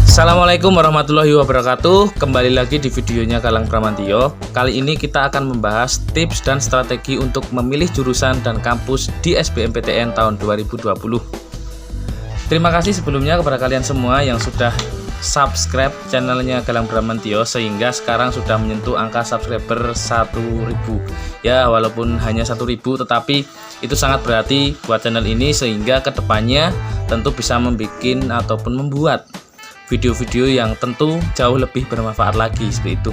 Assalamualaikum warahmatullahi wabarakatuh. Kembali lagi di videonya Galang Bramantio. Kali ini kita akan membahas tips dan strategi untuk memilih jurusan dan kampus di SBMPTN tahun 2020. Terima kasih sebelumnya kepada kalian semua yang sudah subscribe channelnya Galang Bramantio, sehingga sekarang sudah menyentuh angka subscriber 1000. Ya, walaupun hanya 1000, tetapi itu sangat berarti buat channel ini, sehingga kedepannya tentu bisa membuat video-video yang tentu jauh lebih bermanfaat lagi seperti itu.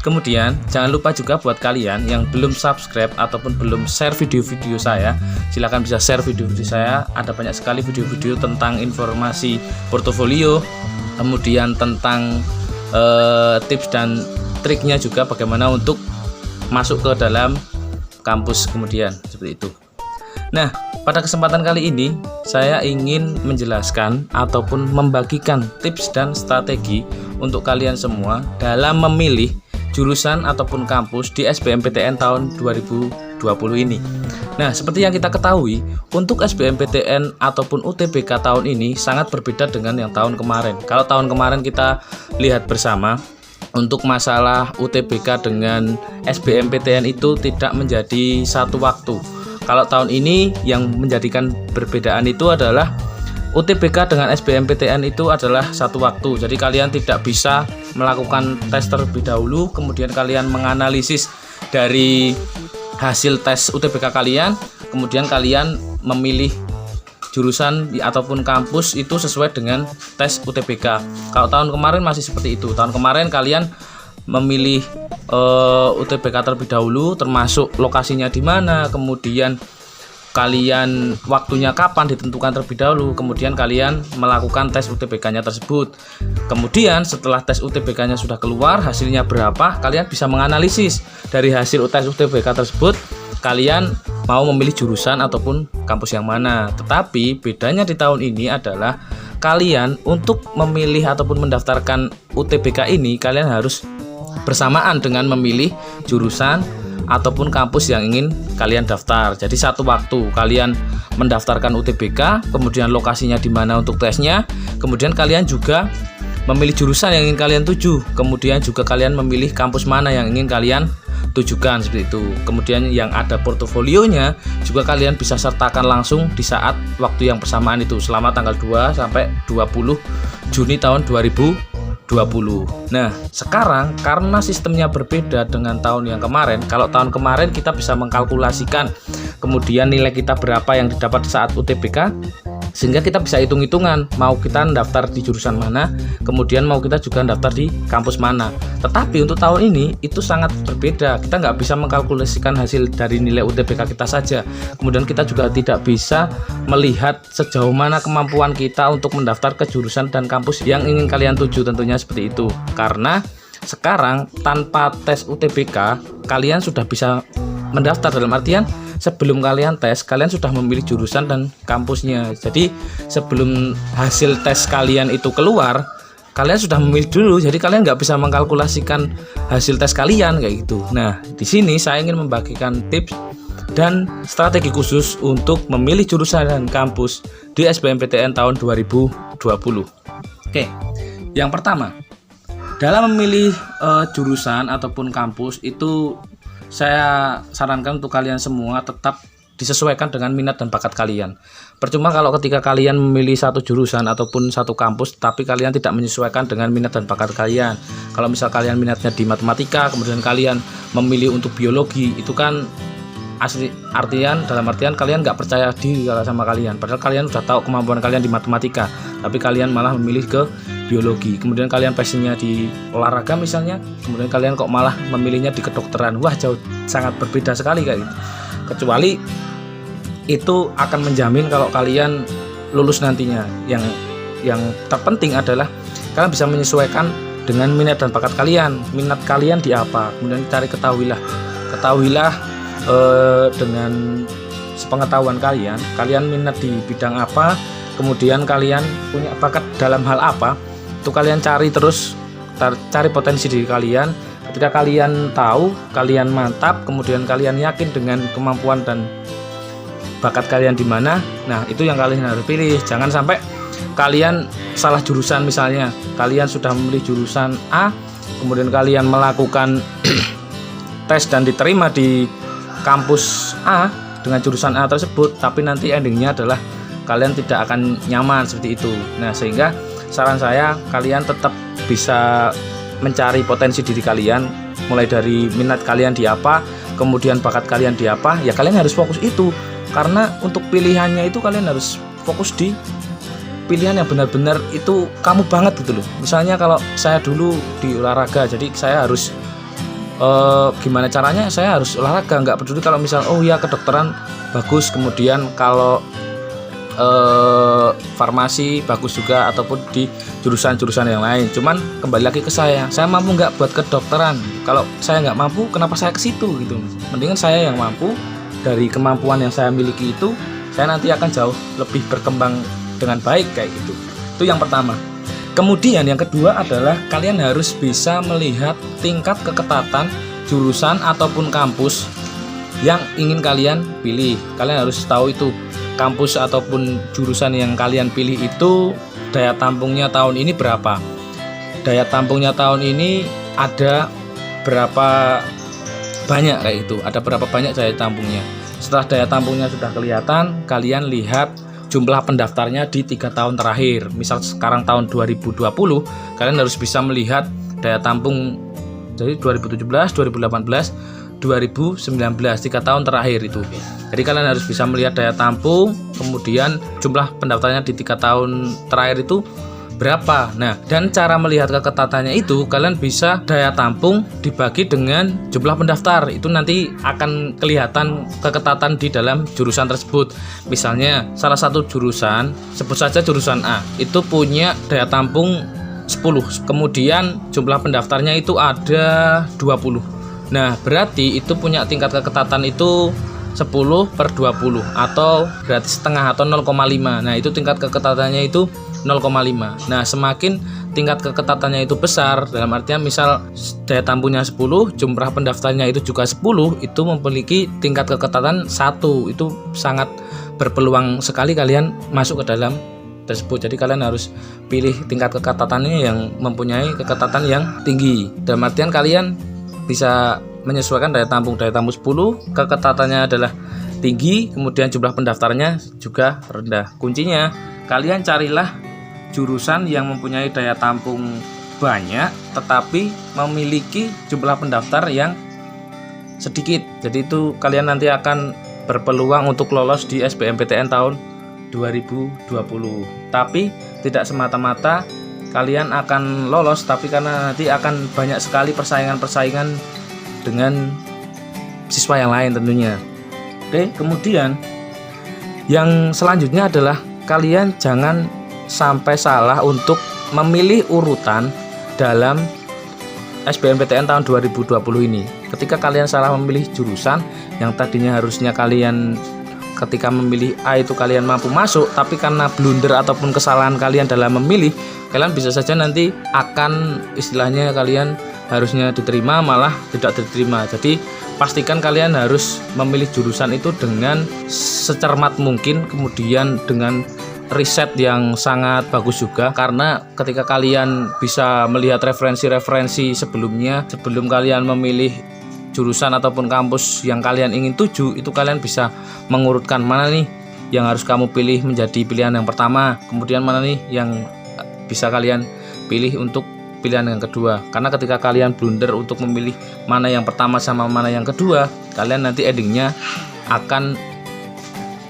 Kemudian jangan lupa juga buat kalian yang belum subscribe ataupun belum share video-video saya, silahkan bisa share video-video saya. Ada banyak sekali video-video tentang informasi portofolio, kemudian tentang tips dan triknya juga bagaimana untuk masuk ke dalam kampus kemudian seperti itu. Nah, pada kesempatan kali ini saya ingin menjelaskan ataupun membagikan tips dan strategi untuk kalian semua dalam memilih jurusan ataupun kampus di SBMPTN tahun 2020 ini. Nah, seperti yang kita ketahui, untuk SBMPTN ataupun UTBK tahun ini sangat berbeda dengan yang tahun kemarin. Kalau tahun kemarin kita lihat bersama, untuk masalah UTBK dengan SBMPTN itu tidak menjadi satu waktu. Kalau tahun ini yang menjadikan perbedaan itu adalah UTBK dengan SBMPTN itu adalah satu waktu. Jadi kalian tidak bisa melakukan tes terlebih dahulu, kemudian kalian menganalisis dari hasil tes UTBK kalian, kemudian kalian memilih jurusan ataupun kampus itu sesuai dengan tes UTBK. Kalau tahun kemarin masih seperti itu. Tahun kemarin kalian memilih UTBK terlebih dahulu, termasuk lokasinya di mana, kemudian kalian waktunya kapan ditentukan terlebih dahulu, kemudian kalian melakukan tes UTBK-nya tersebut. Kemudian setelah tes UTBK-nya sudah keluar, hasilnya berapa, kalian bisa menganalisis dari hasil tes UTBK tersebut, kalian mau memilih jurusan ataupun kampus yang mana. Tetapi bedanya di tahun ini adalah kalian untuk memilih ataupun mendaftarkan UTBK ini, kalian harus bersamaan dengan memilih jurusan ataupun kampus yang ingin kalian daftar. Jadi satu waktu kalian mendaftarkan UTBK, kemudian lokasinya di mana untuk tesnya, kemudian kalian juga memilih jurusan yang ingin kalian tuju, kemudian juga kalian memilih kampus mana yang ingin kalian tujukan seperti itu. Kemudian yang ada portofolionya juga kalian bisa sertakan langsung di saat waktu yang bersamaan itu, selama tanggal 2 sampai 20 Juni tahun 2020. Nah, sekarang karena sistemnya berbeda dengan tahun yang kemarin. Kalau tahun kemarin kita bisa mengkalkulasikan kemudian nilai kita berapa yang didapat saat UTBK, sehingga kita bisa hitung-hitungan mau kita daftar di jurusan mana, kemudian mau kita juga daftar di kampus mana. Tetapi untuk tahun ini itu sangat berbeda. Kita nggak bisa mengkalkulasikan hasil dari nilai UTBK kita saja, kemudian kita juga tidak bisa melihat sejauh mana kemampuan kita untuk mendaftar ke jurusan dan kampus yang ingin kalian tuju, tentunya seperti itu. Karena sekarang tanpa tes UTBK kalian sudah bisa mendaftar, dalam artian sebelum kalian tes kalian sudah memilih jurusan dan kampusnya. Jadi sebelum hasil tes kalian itu keluar, kalian sudah memilih dulu. Jadi kalian nggak bisa mengkalkulasikan hasil tes kalian kayak gitu. Nah, di sini saya ingin membagikan tips dan strategi khusus untuk memilih jurusan dan kampus di SBMPTN tahun 2020. Oke, yang pertama, dalam memilih jurusan ataupun kampus itu saya sarankan untuk kalian semua tetap disesuaikan dengan minat dan bakat kalian. Percuma kalau ketika kalian memilih satu jurusan ataupun satu kampus tapi kalian tidak menyesuaikan dengan minat dan bakat kalian. Kalau misal kalian minatnya di matematika, kemudian kalian memilih untuk biologi, itu kan dalam artian kalian nggak percaya diri sama kalian, padahal kalian sudah tahu kemampuan kalian di matematika, tapi kalian malah memilih ke biologi. Kemudian kalian passionnya di olahraga misalnya, kemudian kalian kok malah memilihnya di kedokteran. Wah, jauh sangat berbeda sekali kayak gitu. Kecuali itu akan menjamin kalau kalian lulus nantinya. Yang terpenting adalah kalian bisa menyesuaikan dengan minat dan bakat kalian. Minat kalian di apa, kemudian ketahuilah dengan sepengetahuan kalian minat di bidang apa, kemudian kalian punya bakat dalam hal apa, itu kalian cari terus, cari potensi diri kalian. Ketika kalian tahu, kalian mantap, kemudian kalian yakin dengan kemampuan dan bakat kalian di mana. Nah, itu yang kalian harus pilih. Jangan sampai kalian salah jurusan. Misalnya kalian sudah memilih jurusan A, kemudian kalian melakukan tes dan diterima di kampus A dengan jurusan A tersebut, tapi nanti endingnya adalah kalian tidak akan nyaman seperti itu. Nah, sehingga saran saya kalian tetap bisa mencari potensi diri kalian, mulai dari minat kalian di apa, kemudian bakat kalian di apa, ya kalian harus fokus itu. Karena untuk pilihannya itu kalian harus fokus di pilihan yang benar-benar itu kamu banget gitu loh. Misalnya kalau saya dulu di olahraga, jadi saya harus gimana caranya saya harus olahraga, nggak peduli kalau misal oh ya kedokteran bagus, kemudian kalau farmasi bagus juga, ataupun di jurusan-jurusan yang lain. Cuman kembali lagi ke saya mampu nggak buat kedokteran. Kalau saya nggak mampu, kenapa saya ke situ gitu. Mendingan saya yang mampu, dari kemampuan yang saya miliki itu saya nanti akan jauh lebih berkembang dengan baik kayak gitu. Itu yang pertama. Kemudian yang kedua adalah kalian harus bisa melihat tingkat keketatan jurusan ataupun kampus yang ingin kalian pilih. Kalian harus tahu itu kampus ataupun jurusan yang kalian pilih itu daya tampungnya tahun ini berapa. Daya tampungnya tahun ini ada berapa banyak kayak itu. Ada berapa banyak daya tampungnya. Setelah daya tampungnya sudah kelihatan, kalian lihat jumlah pendaftarnya di 3 tahun terakhir. Misal sekarang tahun 2020, kalian harus bisa melihat daya tampung dari 2017, 2018, 2019, 3 tahun terakhir itu. Jadi kalian harus bisa melihat daya tampung, kemudian jumlah pendaftarnya di 3 tahun terakhir itu berapa. Nah, dan cara melihat keketatannya itu kalian bisa daya tampung dibagi dengan jumlah pendaftar. Itu nanti akan kelihatan keketatan di dalam jurusan tersebut. Misalnya salah satu jurusan, sebut saja jurusan A, itu punya daya tampung 10, kemudian jumlah pendaftarnya itu ada 20. Nah, berarti itu punya tingkat keketatan itu 10/20, atau berarti setengah atau 0,5. Nah, itu tingkat keketatannya itu 0,5. Nah, semakin tingkat keketatannya itu besar, dalam artian misal daya tampungnya 10, jumlah pendaftarnya itu juga 10, itu memiliki tingkat keketatan 1. Itu sangat berpeluang sekali kalian masuk ke dalam tersebut. Jadi kalian harus pilih tingkat keketatannya yang mempunyai keketatan yang tinggi. Dalam artian kalian bisa menyesuaikan daya tampung 10, keketatannya adalah tinggi, kemudian jumlah pendaftarnya juga rendah. Kuncinya kalian carilah jurusan yang mempunyai daya tampung banyak tetapi memiliki jumlah pendaftar yang sedikit. Jadi itu kalian nanti akan berpeluang untuk lolos di SBMPTN tahun 2020. Tapi tidak semata-mata kalian akan lolos, tapi karena nanti akan banyak sekali persaingan-persaingan dengan siswa yang lain tentunya. Oke, kemudian yang selanjutnya adalah kalian jangan sampai salah untuk memilih urutan dalam SBMPTN tahun 2020 ini. Ketika kalian salah memilih jurusan yang tadinya harusnya kalian ketika memilih A itu kalian mampu masuk, tapi karena blunder ataupun kesalahan kalian dalam memilih, kalian bisa saja nanti akan istilahnya kalian harusnya diterima malah tidak diterima. Jadi pastikan kalian harus memilih jurusan itu dengan secermat mungkin, kemudian dengan riset yang sangat bagus juga, karena ketika kalian bisa melihat referensi-referensi sebelumnya sebelum kalian memilih jurusan ataupun kampus yang kalian ingin tuju, itu kalian bisa mengurutkan mana nih yang harus kamu pilih menjadi pilihan yang pertama, kemudian mana nih yang bisa kalian pilih untuk pilihan yang kedua. Karena ketika kalian blunder untuk memilih mana yang pertama sama mana yang kedua, kalian nanti endingnya akan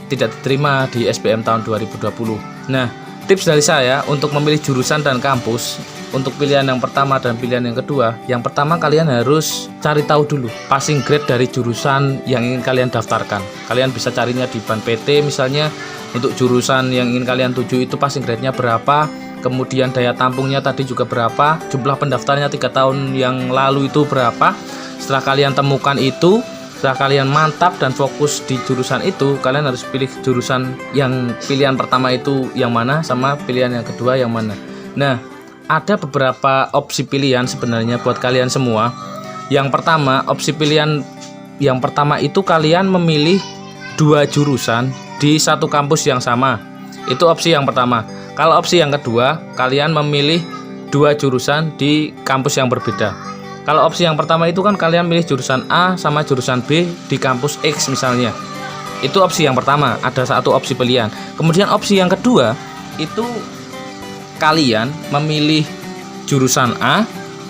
tidak diterima di SBM tahun 2020. Nah, tips dari saya untuk memilih jurusan dan kampus untuk pilihan yang pertama dan pilihan yang kedua, yang pertama kalian harus cari tahu dulu passing grade dari jurusan yang ingin kalian daftarkan. Kalian bisa carinya di Ban PT misalnya, untuk jurusan yang ingin kalian tuju itu passing grade-nya berapa, kemudian daya tampungnya tadi juga berapa, jumlah pendaftarnya 3 tahun yang lalu itu berapa. Setelah kalian temukan itu, setelah kalian mantap dan fokus di jurusan itu, kalian harus pilih jurusan yang pilihan pertama itu yang mana sama pilihan yang kedua yang mana. Nah, ada beberapa opsi pilihan sebenarnya buat kalian semua. Yang pertama, opsi pilihan yang pertama itu kalian memilih 2 jurusan di satu kampus yang sama. Itu opsi yang pertama. Kalau opsi yang kedua, kalian memilih 2 jurusan di kampus yang berbeda. Kalau opsi yang pertama itu kan kalian milih jurusan A sama jurusan B di kampus X misalnya. Itu opsi yang pertama, ada satu opsi pilihan. Kemudian opsi yang kedua itu kalian memilih jurusan A,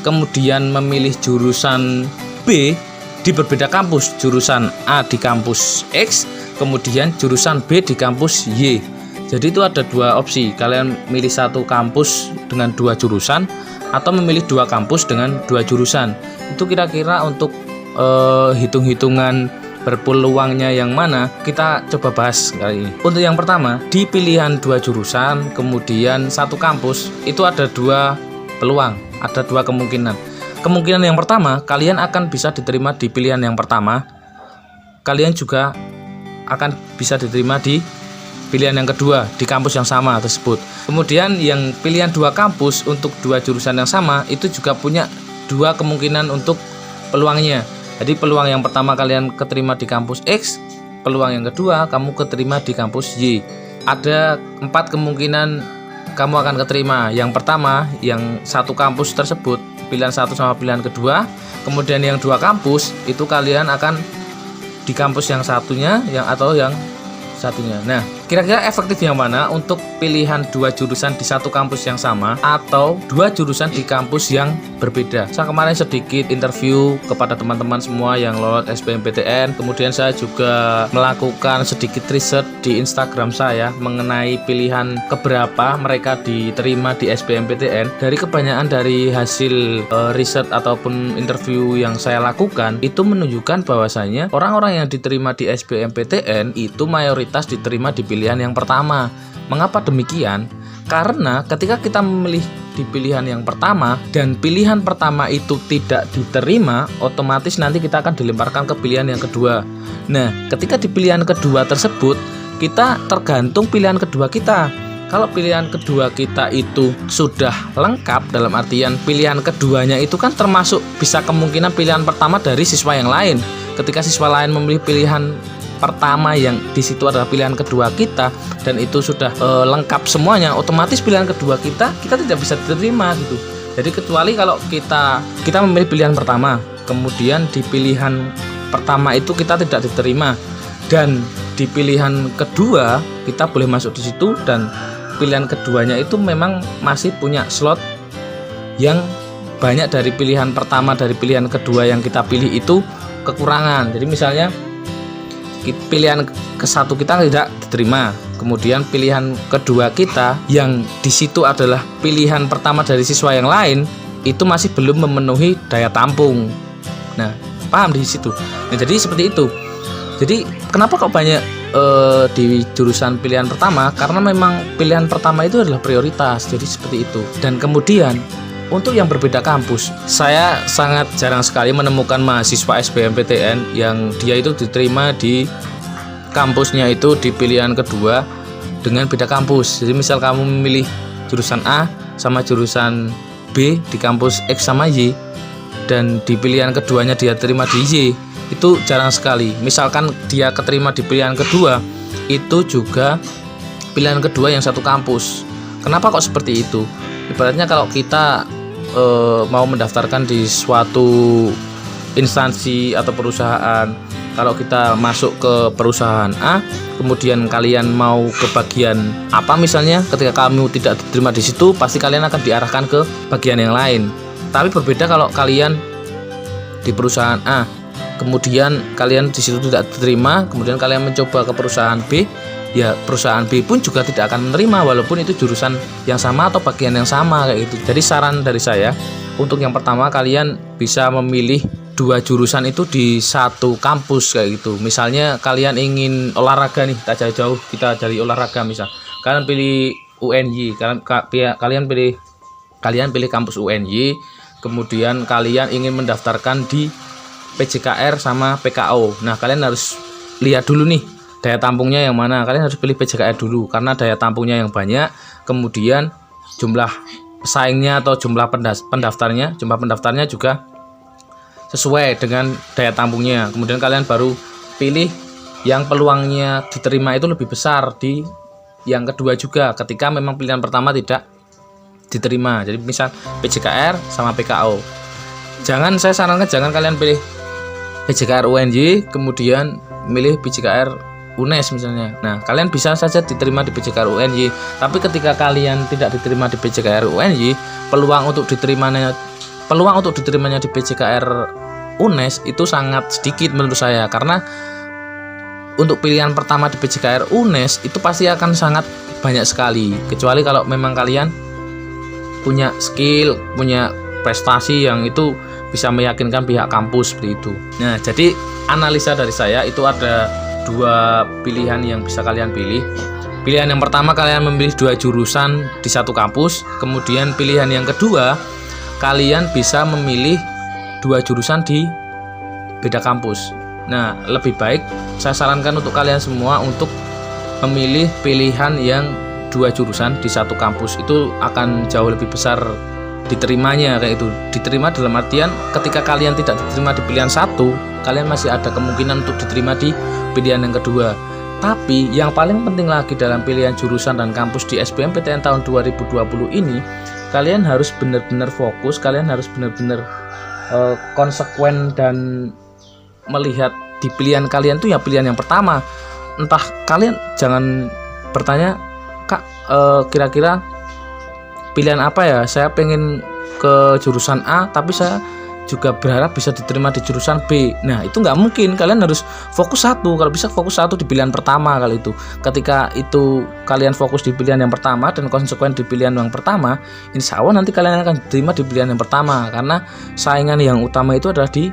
kemudian memilih jurusan B di berbeda kampus. Jurusan A di kampus X, kemudian jurusan B di kampus Y. Jadi itu ada 2 opsi, kalian milih satu kampus dengan 2 jurusan atau memilih 2 kampus dengan 2 jurusan. Itu kira-kira untuk hitung-hitungan berpeluangnya yang mana, kita coba bahas kali ini. Untuk yang pertama, di pilihan 2 jurusan kemudian satu kampus, itu ada 2 peluang, ada 2 kemungkinan. Kemungkinan yang pertama, kalian akan bisa diterima di pilihan yang pertama, kalian juga akan bisa diterima di pilihan yang kedua di kampus yang sama tersebut. Kemudian yang pilihan 2 kampus untuk 2 jurusan yang sama itu juga punya 2 kemungkinan untuk peluangnya. Jadi peluang yang pertama kalian keterima di kampus X, peluang yang kedua kamu keterima di kampus Y. Ada 4 kemungkinan kamu akan keterima. Yang pertama, yang satu kampus tersebut pilihan 1 sama pilihan kedua. Kemudian yang 2 kampus itu kalian akan di kampus yang satunya atau yang satunya. Nah, kira-kira efektif yang mana untuk pilihan 2 jurusan di satu kampus yang sama atau 2 jurusan di kampus yang berbeda? Saya kemarin sedikit interview kepada teman-teman semua yang lolos SBMPTN. Kemudian saya juga melakukan sedikit riset di Instagram saya mengenai pilihan keberapa mereka diterima di SBMPTN. Dari kebanyakan dari hasil riset ataupun interview yang saya lakukan, itu menunjukkan bahwasanya orang-orang yang diterima di SBMPTN itu mayoritas diterima di pilihan yang pertama. Mengapa demikian? Karena ketika kita memilih di pilihan yang pertama dan pilihan pertama itu tidak diterima, otomatis nanti kita akan dilemparkan ke pilihan yang kedua. Nah, ketika di pilihan kedua tersebut, kita tergantung pilihan kedua kita. Kalau pilihan kedua kita itu sudah lengkap, dalam artian pilihan keduanya itu kan termasuk bisa kemungkinan pilihan pertama dari siswa yang lain. Ketika siswa lain memilih pilihan pertama yang di situ adalah pilihan kedua kita dan itu sudah lengkap semuanya, otomatis pilihan kedua kita tidak bisa diterima gitu. Jadi kecuali kalau kita memilih pilihan pertama, kemudian di pilihan pertama itu kita tidak diterima dan di pilihan kedua kita boleh masuk di situ dan pilihan keduanya itu memang masih punya slot yang banyak dari pilihan pertama, dari pilihan kedua yang kita pilih itu kekurangan. Jadi misalnya pilihan ke-1 kita tidak diterima, kemudian pilihan kedua kita yang di situ adalah pilihan pertama dari siswa yang lain itu masih belum memenuhi daya tampung. Nah, paham di situ. Nah, jadi seperti itu. Jadi kenapa kok banyak di jurusan pilihan pertama? Karena memang pilihan pertama itu adalah prioritas. Jadi seperti itu. Dan kemudian untuk yang berbeda kampus, saya sangat jarang sekali menemukan mahasiswa SBMPTN yang dia itu diterima di kampusnya itu di pilihan kedua dengan beda kampus. Jadi misal kamu memilih jurusan A sama jurusan B di kampus X sama Y dan di pilihan keduanya dia terima di Y, itu jarang sekali. Misalkan dia keterima di pilihan kedua, itu juga pilihan kedua yang satu kampus. Kenapa kok seperti itu? Ibaratnya kalau kita mau mendaftarkan di suatu instansi atau perusahaan, kalau kita masuk ke perusahaan A, kemudian kalian mau ke bagian apa misalnya, ketika kamu tidak diterima di situ, pasti kalian akan diarahkan ke bagian yang lain. Tapi berbeda kalau kalian di perusahaan A, kemudian kalian di situ tidak diterima, kemudian kalian mencoba ke perusahaan B, ya perusahaan B pun juga tidak akan menerima walaupun itu jurusan yang sama atau bagian yang sama kayak gitu. Jadi saran dari saya, untuk yang pertama kalian bisa memilih 2 jurusan itu di satu kampus kayak gitu. Misalnya kalian ingin olahraga nih, tak jauh-jauh kita cari olahraga, misal kalian pilih UNY, kalian pilih kampus UNY, kemudian kalian ingin mendaftarkan di PJKR sama PKO. Nah, kalian harus lihat dulu nih daya tampungnya yang mana. Kalian harus pilih PJKR dulu karena daya tampungnya yang banyak, kemudian jumlah pesaingnya atau jumlah pendaftarnya juga sesuai dengan daya tampungnya. Kemudian kalian baru pilih yang peluangnya diterima itu lebih besar di yang kedua juga ketika memang pilihan pertama tidak diterima. Jadi misal PJKR sama PKO. Saya sarankan jangan kalian pilih PJKR UNY kemudian milih PJKR UNES misalnya. Nah, kalian bisa saja diterima di PJKR UNY, tapi ketika kalian tidak diterima di PJKR UNY, peluang untuk diterimanya di PJKR UNES itu sangat sedikit menurut saya, karena untuk pilihan pertama di PJKR UNES itu pasti akan sangat banyak sekali, kecuali kalau memang kalian punya skill, punya prestasi yang itu bisa meyakinkan pihak kampus seperti itu. Nah, jadi analisa dari saya itu ada dua pilihan yang bisa kalian pilih. Pilihan yang pertama, kalian memilih 2 jurusan di satu kampus. Kemudian pilihan yang kedua, kalian bisa memilih 2 jurusan di beda kampus. Nah, lebih baik saya sarankan untuk kalian semua untuk memilih pilihan yang 2 jurusan di satu kampus. Itu akan jauh lebih besar diterimanya, kayak itu. Diterima dalam artian ketika kalian tidak diterima di pilihan satu, kalian masih ada kemungkinan untuk diterima di pilihan yang kedua. Tapi yang paling penting lagi dalam pilihan jurusan dan kampus di SBMPTN tahun 2020 ini, kalian harus benar-benar fokus, kalian harus benar-benar konsekuen dan melihat di pilihan kalian tuh ya pilihan yang pertama. Entah kalian jangan bertanya, Kak, kira-kira pilihan apa ya? Saya pengen ke jurusan A, tapi saya juga berharap bisa diterima di jurusan B. Nah, itu nggak mungkin. Kalian harus fokus satu. Kalau bisa fokus satu di pilihan pertama kali itu. Ketika itu kalian fokus di pilihan yang pertama dan konsekuen di pilihan yang pertama, insya Allah nanti kalian akan diterima di pilihan yang pertama. Karena saingan yang utama itu adalah di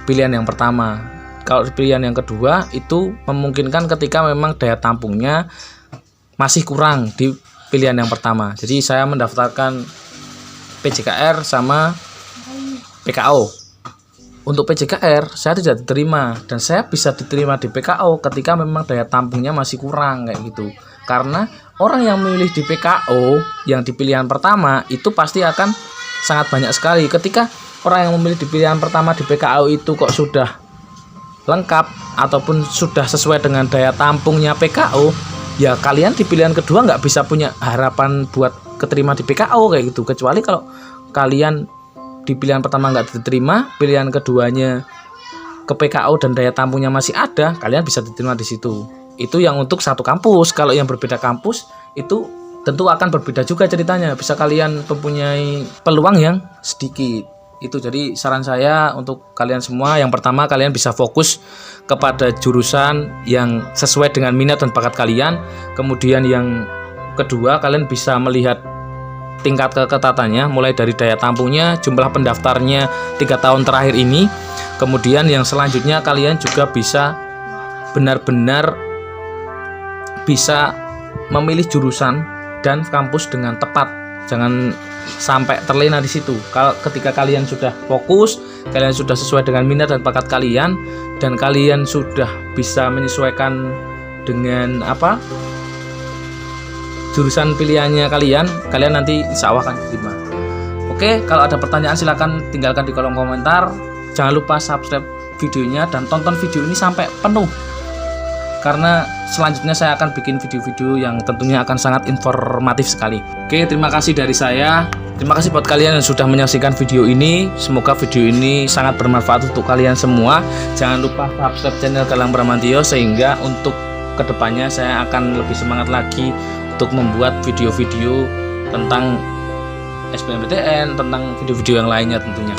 pilihan yang pertama. Kalau di pilihan yang kedua itu memungkinkan ketika memang daya tampungnya masih kurang di pilihan yang pertama. Jadi saya mendaftarkan PJKR sama PKO. Untuk PJKR saya tidak diterima dan saya bisa diterima di PKO ketika memang daya tampungnya masih kurang kayak gitu. Karena orang yang memilih di PKO yang di pilihan pertama itu pasti akan sangat banyak sekali. Ketika orang yang memilih di pilihan pertama di PKO itu kok sudah lengkap ataupun sudah sesuai dengan daya tampungnya PKO, ya kalian di pilihan kedua nggak bisa punya harapan buat keterima di PKO kayak gitu. Kecuali kalau kalian di pilihan pertama nggak diterima, pilihan keduanya ke PKO dan daya tampungnya masih ada, kalian bisa diterima di situ. Itu yang untuk satu kampus. Kalau yang berbeda kampus itu tentu akan berbeda juga ceritanya. Bisa kalian mempunyai peluang yang sedikit. Itu jadi saran saya untuk kalian semua, yang pertama kalian bisa fokus kepada jurusan yang sesuai dengan minat dan bakat kalian. Kemudian yang kedua, kalian bisa melihat tingkat keketatannya mulai dari daya tampungnya, jumlah pendaftarnya 3 tahun terakhir ini. Kemudian yang selanjutnya kalian juga bisa benar-benar bisa memilih jurusan dan kampus dengan tepat. Jangan sampai terlena di situ. Kalau ketika kalian sudah fokus, kalian sudah sesuai dengan minat dan bakat kalian, dan kalian sudah bisa menyesuaikan dengan jurusan pilihannya kalian nanti insya Allah akan diterima. Oke, kalau ada pertanyaan silahkan tinggalkan di kolom komentar. Jangan lupa subscribe videonya dan tonton video ini sampai penuh, karena selanjutnya saya akan bikin video-video yang tentunya akan sangat informatif sekali. Oke, terima kasih dari saya. Terima kasih buat kalian yang sudah menyaksikan video ini. Semoga video ini sangat bermanfaat untuk kalian semua. Jangan lupa subscribe channel Galang Bramantio, sehingga untuk kedepannya saya akan lebih semangat lagi untuk membuat video-video tentang SBMPTN, tentang video-video yang lainnya tentunya.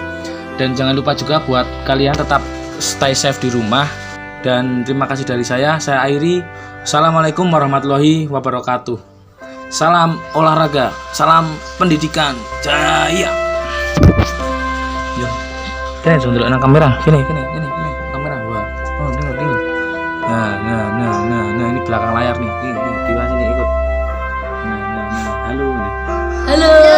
Dan jangan lupa juga buat kalian tetap stay safe di rumah. Dan terima kasih dari saya akhiri. Assalamualaikum warahmatullahi wabarakatuh. Salam olahraga, salam pendidikan, jaya. Yo, kalian sudah lihat kamera, sini kamera. Wah, oh ini. Nah, ini belakang layar nih, di sini ikut. Nah, halo.